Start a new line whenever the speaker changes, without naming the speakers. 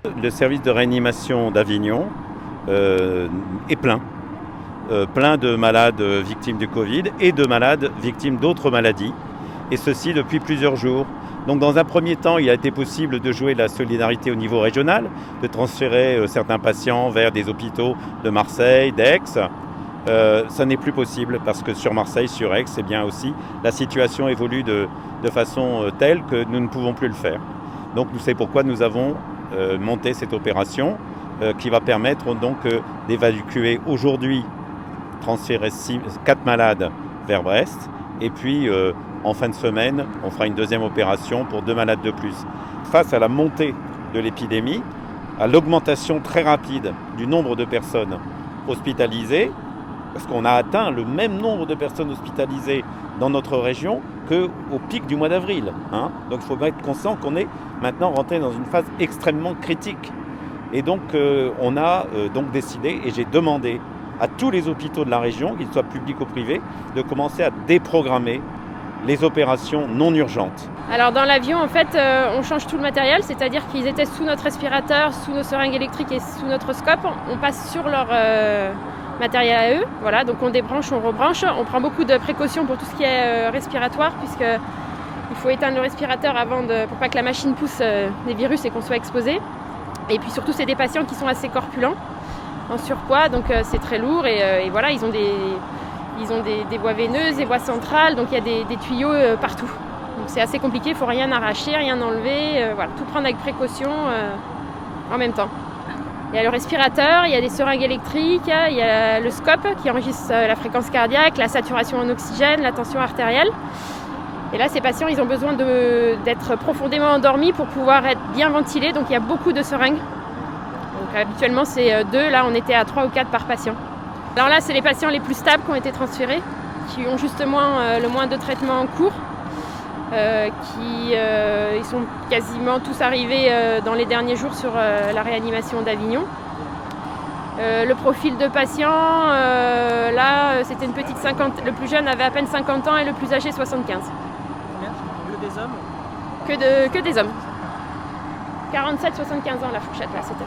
Le service de réanimation d'Avignon est plein. Plein de malades victimes du Covid et de malades victimes d'autres maladies, et ceci depuis plusieurs jours. Donc dans un premier temps, il a été possible de jouer la solidarité au niveau régional, de transférer certains patients vers des hôpitaux de Marseille, d'Aix. Ça n'est plus possible parce que sur Marseille, sur Aix, eh bien aussi, la situation évolue de façon telle que nous ne pouvons plus le faire. Donc c'est pourquoi nous avons monté cette opération qui va permettre donc d'évacuer aujourd'hui, transférer 4 malades vers Brest, et puis en fin de semaine, on fera une deuxième opération pour 2 malades de plus. Face à la montée de l'épidémie, à l'augmentation très rapide du nombre de personnes hospitalisées, parce qu'on a atteint le même nombre de personnes hospitalisées dans notre région qu'au pic du mois d'avril. Donc il faut être conscient qu'on est maintenant rentré dans une phase extrêmement critique. Et donc on a donc décidé, et j'ai demandé à tous les hôpitaux de la région, qu'ils soient publics ou privés, de commencer à déprogrammer les opérations non urgentes.
Alors dans l'avion, en fait, on change tout le matériel, c'est-à-dire qu'ils étaient sous notre respirateur, sous nos seringues électriques et sous notre scope. On passe sur leur matériel à eux, voilà, donc on débranche, on rebranche. On prend beaucoup de précautions pour tout ce qui est respiratoire, puisqu'il faut éteindre le respirateur pour pas que la machine pousse des virus et qu'on soit exposé. Et puis surtout, c'est des patients qui sont assez corpulents, en surpoids, donc c'est très lourd, et voilà, ils ont des voies veineuses, des voies centrales, donc il y a des tuyaux partout. Donc c'est assez compliqué, il ne faut rien arracher, rien enlever, voilà, tout prendre avec précaution en même temps. Il y a le respirateur, il y a des seringues électriques, il y a le scope qui enregistre la fréquence cardiaque, la saturation en oxygène, la tension artérielle. Et là, ces patients, ils ont besoin d'être profondément endormis pour pouvoir être bien ventilés, donc il y a beaucoup de seringues. Donc habituellement, c'est 2, là on était à 3 ou 4 par patient. Alors là, c'est les patients les plus stables qui ont été transférés, qui ont justement le moins de traitements en cours, ils sont quasiment tous arrivés dans les derniers jours sur la réanimation d'Avignon. Le profil de patient, là, c'était une petite 50, le plus jeune avait à peine 50 ans et le plus âgé 75.
Combien? Que des hommes?
Que des hommes. 47-75 ans la fourchette là, c'était.